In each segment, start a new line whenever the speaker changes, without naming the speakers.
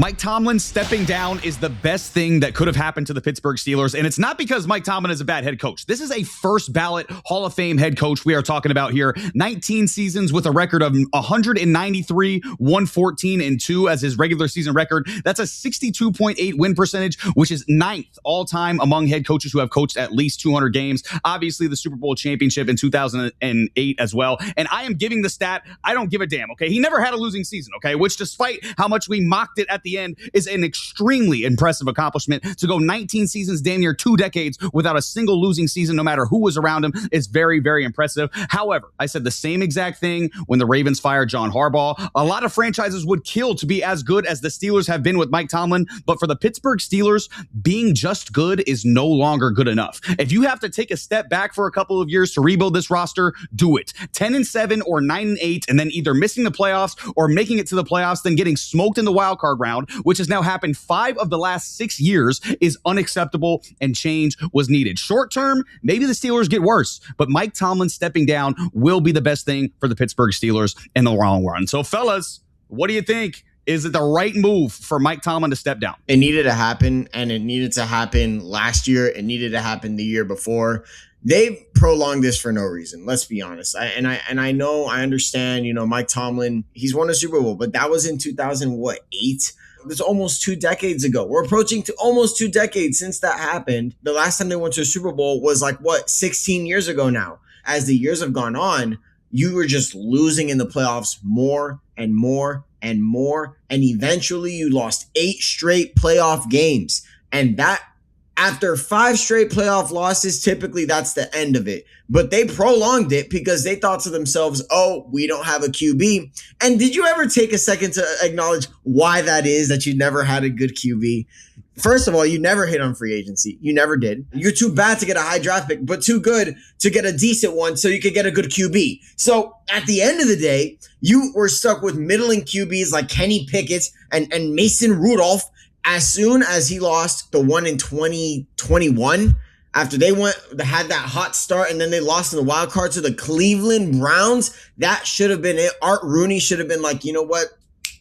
Mike Tomlin stepping down is the best thing that could have happened to the Pittsburgh Steelers. And it's not because Mike Tomlin is a bad head coach. This is a first ballot Hall of Fame head coach we are talking about here. 19 seasons with a record of 193, 114, and 2 as his regular season record. That's a 62.8 win percentage, which is 9th all time among head coaches who have coached at least 200 games. Obviously, the Super Bowl championship in 2008 as well. And I am giving the stat, I don't give a damn, okay? He never had a losing season, okay? Which, despite how much we mocked it at the end, is an extremely impressive accomplishment. To go 19 seasons, damn near 2 decades without a single losing season, no matter who was around him, is very, very impressive. However, I said the same exact thing when the Ravens fired John Harbaugh. A lot of franchises would kill to be as good as the Steelers have been with Mike Tomlin, but for the Pittsburgh Steelers, being just good is no longer good enough. If you have to take a step back for a couple of years to rebuild this roster, do it. 10-7 or 9-8, and then either missing the playoffs or making it to the playoffs, then getting smoked in the wild card round, which has now happened 5 of the last 6 years, is unacceptable, and change was needed. Short term, maybe the Steelers get worse, but Mike Tomlin stepping down will be the best thing for the Pittsburgh Steelers in the long run. So, fellas, what do you think? Is it the right move for Mike Tomlin to step down?
It needed to happen, and it needed to happen last year. It needed to happen the year before. They've prolonged this for no reason. Let's be honest. I understand, Mike Tomlin, he's won a Super Bowl, but that was in 2008. That's almost 2 decades ago. We're approaching to almost 2 decades since that happened. The last time they went to a Super Bowl was 16 years ago now. As the years have gone on, you were just losing in the playoffs more and more and more. And eventually you lost 8 straight playoff games. And that, after 5 straight playoff losses, typically that's the end of it. But they prolonged it because they thought to themselves, oh, we don't have a QB. And did you ever take a second to acknowledge why that is, that you never had a good QB? First of all, you never hit on free agency. You never did. You're too bad to get a high draft pick, but too good to get a decent one so you could get a good QB. So at the end of the day, you were stuck with middling QBs like Kenny Pickett and Mason Rudolph. As soon as he lost the one in 2021, after they had that hot start and then they lost in the wild card to the Cleveland Browns, that should have been it. Art Rooney should have been like, you know what?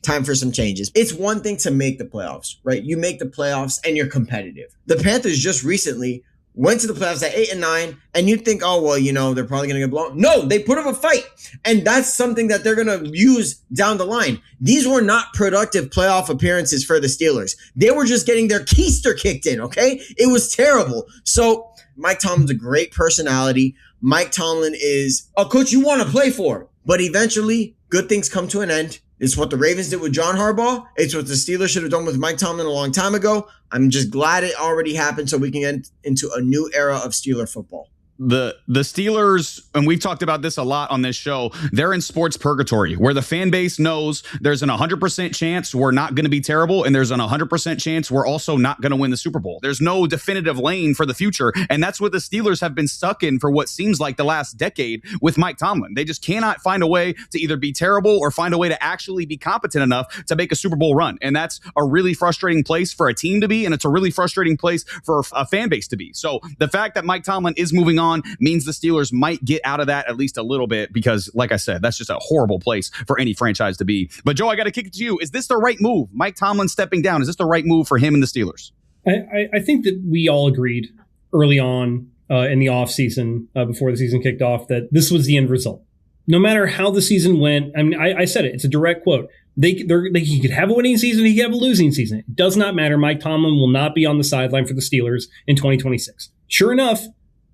Time for some changes. It's one thing to make the playoffs, right? You make the playoffs and you're competitive. The Panthers just recently went to the playoffs at 8 and 9, and you'd think, oh, well, they're probably going to get blown. No, they put up a fight. And that's something that they're going to use down the line. These were not productive playoff appearances for the Steelers. They were just getting their keister kicked in, okay? It was terrible. So Mike Tomlin's a great personality. Mike Tomlin is a coach you want to play for. But eventually, good things come to an end. It's what the Ravens did with John Harbaugh. It's what the Steelers should have done with Mike Tomlin a long time ago. I'm just glad it already happened so we can get into a new era of Steeler football.
The Steelers, and we've talked about this a lot on this show, they're in sports purgatory where the fan base knows there's an 100% chance we're not going to be terrible, and there's an 100% chance we're also not going to win the Super Bowl. There's no definitive lane for the future, and that's what the Steelers have been stuck in for what seems like the last decade with Mike Tomlin. They just cannot find a way to either be terrible or find a way to actually be competent enough to make a Super Bowl run, and that's a really frustrating place for a team to be, and it's a really frustrating place for a fan base to be. So the fact that Mike Tomlin is moving on means the Steelers might get out of that at least a little bit, because like I said, that's just a horrible place for any franchise to be. But Joe, I got to kick it to you. Is this the right move? Mike Tomlin stepping down, is this the right move for him and the Steelers?
I think that we all agreed early on in the offseason, before the season kicked off, that this was the end result. No matter how the season went, I mean, I said it. It's a direct quote. He could have a winning season, he could have a losing season. It does not matter. Mike Tomlin will not be on the sideline for the Steelers in 2026. Sure enough,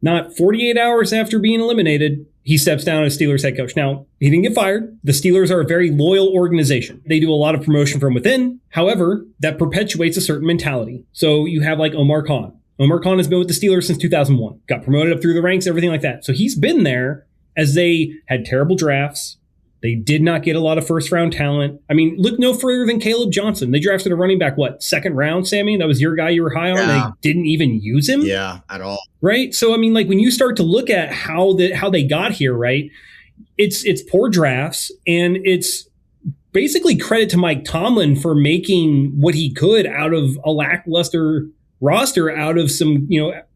not 48 hours after being eliminated, he steps down as Steelers head coach. Now, he didn't get fired. The Steelers are a very loyal organization. They do a lot of promotion from within. However, that perpetuates a certain mentality. So you have like Omar Khan. Omar Khan has been with the Steelers since 2001. Got promoted up through the ranks, everything like that. So he's been there as they had terrible drafts. They did not get a lot of first-round talent. I mean, look no further than Caleb Johnson. They drafted a running back, second round, Sammy? That was your guy you were high on?
Yeah.
They didn't even use him?
Yeah, at all.
Right? So, I mean, when you start to look at how they got here, right, it's poor drafts, and it's basically credit to Mike Tomlin for making what he could out of a lackluster roster, out of some,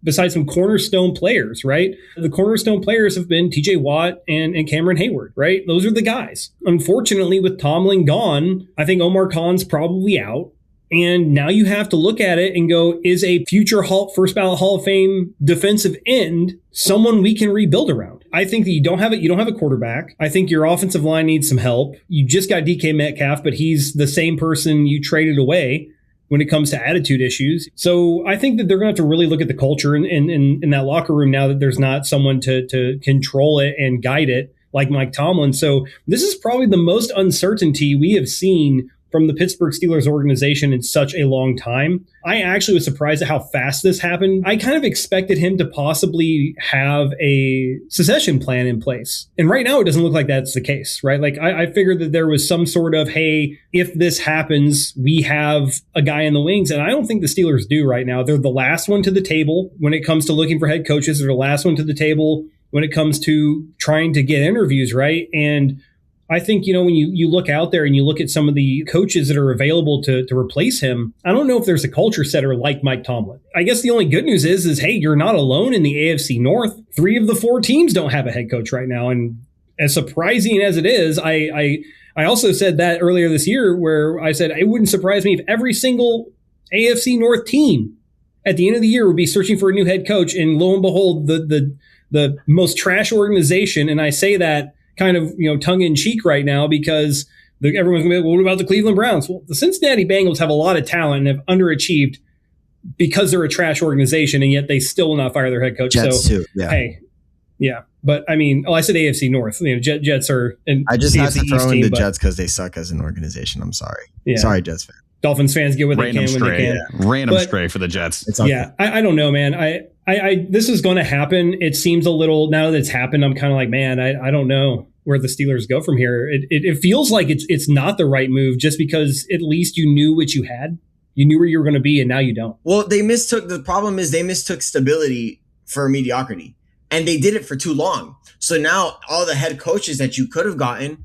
besides some cornerstone players, right? The cornerstone players have been TJ Watt and Cameron Hayward, right? Those are the guys. Unfortunately, with Tomlin gone, I think Omar Khan's probably out. And now you have to look at it and go, is a future first ballot Hall of Fame defensive end someone we can rebuild around? I think that you don't have a quarterback. I think your offensive line needs some help. You just got DK Metcalf, but he's the same person you traded away when it comes to attitude issues. So I think that they're going to have to really look at the culture in that locker room now that there's not someone to control it and guide it like Mike Tomlin. So this is probably the most uncertainty we have seen from the Pittsburgh Steelers organization in such a long time. I actually was surprised at how fast this happened. I kind of expected him to possibly have a succession plan in place. And right now it doesn't look like that's the case, right? Like I figured that there was some sort of, hey, if this happens, we have a guy in the wings. And I don't think the Steelers do right now. They're the last one to the table when it comes to looking for head coaches. They're the last one to the table when it comes to trying to get interviews, right? And I think, when you look out there and you look at some of the coaches that are available to replace him, I don't know if there's a culture setter like Mike Tomlin. I guess the only good news is, hey, you're not alone in the AFC North. 3 of the 4 teams don't have a head coach right now. And as surprising as it is, I also said that earlier this year where I said it wouldn't surprise me if every single AFC North team at the end of the year would be searching for a new head coach. And lo and behold, the most trash organization, and I say that kind of tongue in cheek right now because everyone's going to be like, well, what about the Cleveland Browns? Well, the Cincinnati Bengals have a lot of talent and have underachieved because they're a trash organization, and yet they still will not fire their head coach.
Jets too. Yeah.
Hey, yeah, but I mean, I said AFC North. Jets are.
I just have to throw in the Jets because they suck as an organization. I'm sorry. Yeah. Sorry, Jets fans.
Dolphins fans get what they can when they can.
Yeah. Random stray for the Jets.
It's okay.
Yeah, I don't know, man. I this is going to happen. It seems a little, now that it's happened, I'm kind of like, man, I don't know where the Steelers go from here. It feels like it's not the right move just because at least you knew what you had. You knew where you were going to be, and now you don't.
Well, the problem is they mistook stability for mediocrity, and they did it for too long. So now all the head coaches that you could have gotten,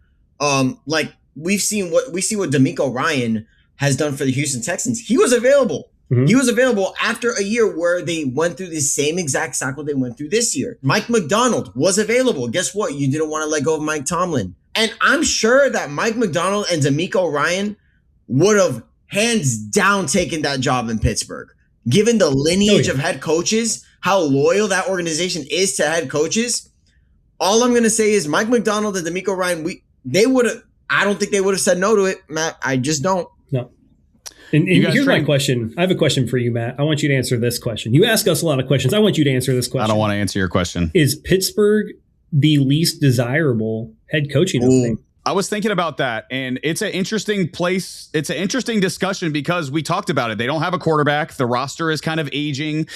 like we see what D'Amico Ryan has done for the Houston Texans. He was available. Mm-hmm. He was available after a year where they went through the same exact cycle they went through this year. Mike McDonald was available. Guess what? You didn't want to let go of Mike Tomlin. And I'm sure that Mike McDonald and D'Amico Ryan would have hands down taken that job in Pittsburgh. Given the lineage of head coaches, how loyal that organization is to head coaches, all I'm going to say is Mike McDonald and D'Amico Ryan, I don't think they would have said no to it, Matt. I just don't.
No. And here's my question. I have a question for you, Matt. I want you to answer this question. You ask us a lot of questions. I want you to answer this question.
I don't want to answer your question.
Is Pittsburgh the least desirable head coaching opening?
I was thinking about that, and it's an interesting place. It's an interesting discussion because we talked about it. They don't have a quarterback. The roster is kind of aging.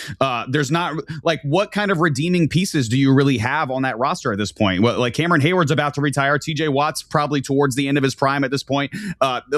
There's not like what kind of redeeming pieces do you really have on that roster at this point? Well, like Cameron Hayward's about to retire. TJ Watt's probably towards the end of his prime at this point.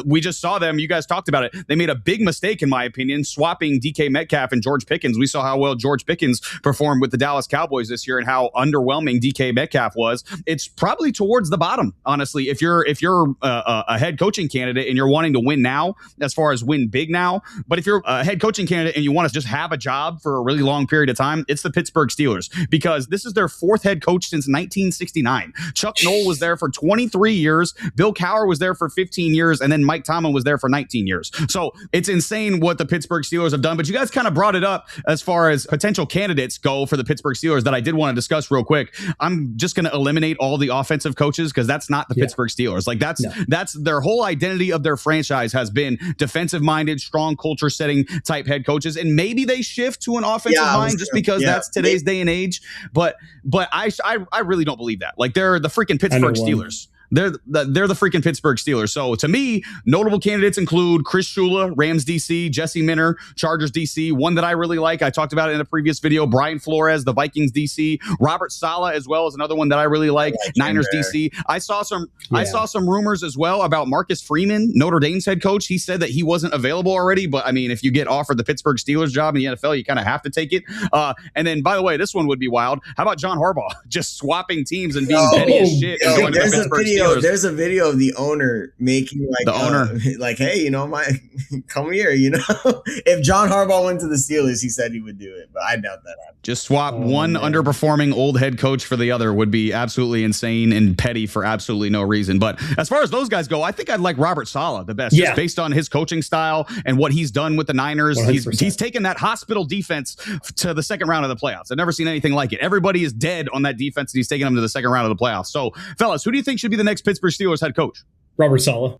We just saw them. You guys talked about it. They made a big mistake, in my opinion, swapping DK Metcalf and George Pickens. We saw how well George Pickens performed with the Dallas Cowboys this year and how underwhelming DK Metcalf was. It's probably towards the bottom, honestly. If you're a head coaching candidate and you're wanting to win now, as far as win big now, but if you're a head coaching candidate and you want to just have a job for a really long period of time, it's the Pittsburgh Steelers, because this is their 4th head coach since 1969. Chuck Noll was there for 23 years. Bill Cowher was there for 15 years. And then Mike Tomlin was there for 19 years. So it's insane what the Pittsburgh Steelers have done. But you guys kind of brought it up as far as potential candidates go for the Pittsburgh Steelers that I did want to discuss real quick. I'm just going to eliminate all the offensive coaches because that's not the Pittsburgh Steelers. Like that's their whole identity of their franchise has been defensive minded, strong culture setting type head coaches. And maybe they shift to an offensive mind just because that's today's day and age. But I really don't believe that. Like they're the freaking Pittsburgh Steelers. They're the freaking Pittsburgh Steelers. So to me, notable candidates include Chris Shula, Rams DC, Jesse Minter, Chargers DC. One that I really like, I talked about it in a previous video, Brian Flores, the Vikings DC. Robert Saleh as well is another one that I really like, Niners DC. I saw some rumors as well about Marcus Freeman, Notre Dame's head coach. He said that he wasn't available already, but I mean, if you get offered the Pittsburgh Steelers job in the NFL, you kind of have to take it. And then, by the way, this one would be wild. How about John Harbaugh just swapping teams and being petty as shit and going to the Pittsburgh Steelers?
video.
Steelers.
There's a video of the owner making like
The owner.
like, hey, come here. If John Harbaugh went to the Steelers, he said he would do it, but I doubt that happened.
Just swap one underperforming old head coach for the other would be absolutely insane and petty for absolutely no reason. But as far as those guys go, I think I'd like Robert Saleh the best, just based on his coaching style and what he's done with the Niners. He's taken that hospital defense to the second round of the playoffs. I've never seen anything like it. Everybody is dead on that defense, and he's taken them to the second round of the playoffs. So, fellas, who do you think should be the next Pittsburgh Steelers head coach?
Robert Saleh.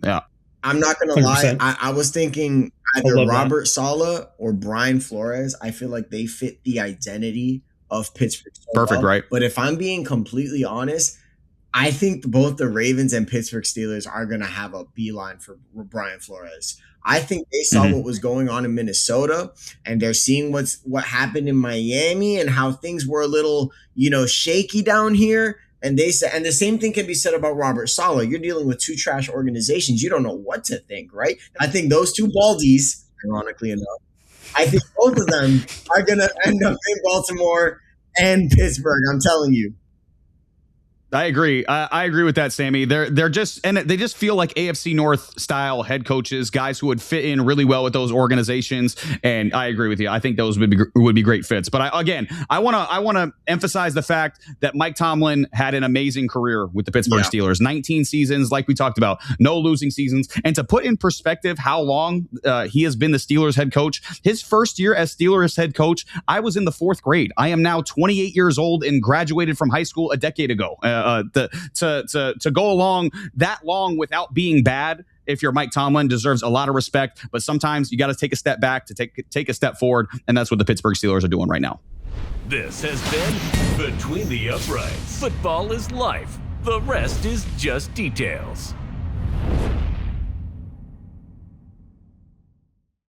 Yeah.
I'm not going to lie.
100%.
I was thinking either Robert Saleh or Brian Flores. I feel like they fit the identity of Pittsburgh.
Perfect, right?
But if I'm being completely honest, I think both the Ravens and Pittsburgh Steelers are going to have a beeline for Brian Flores. I think they saw what was going on in Minnesota, and they're seeing what happened in Miami and how things were a little, shaky down here. And they said, and the same thing can be said about Robert Saleh. You're dealing with two trash organizations. You don't know what to think, right? I think those two baldies, ironically enough, I think both of them are going to end up in Baltimore and Pittsburgh. I'm telling you.
I agree. I agree with that, Sammy. They're just, and they just feel like AFC North style head coaches, guys who would fit in really well with those organizations. And I agree with you. I think those would be great fits. But I want to emphasize the fact that Mike Tomlin had an amazing career with the Pittsburgh Steelers. 19 seasons, like we talked about, no losing seasons. And to put in perspective how long he has been the Steelers head coach, his first year as Steelers head coach, I was in the 4th grade. I am now 28 years old and graduated from high school a decade ago. To go along that long without being bad, if you're Mike Tomlin, deserves a lot of respect. But sometimes you got to take a step back to take a step forward, and that's what the Pittsburgh Steelers are doing right now.
This has been Between the Uprights. Football is life. The rest is just details.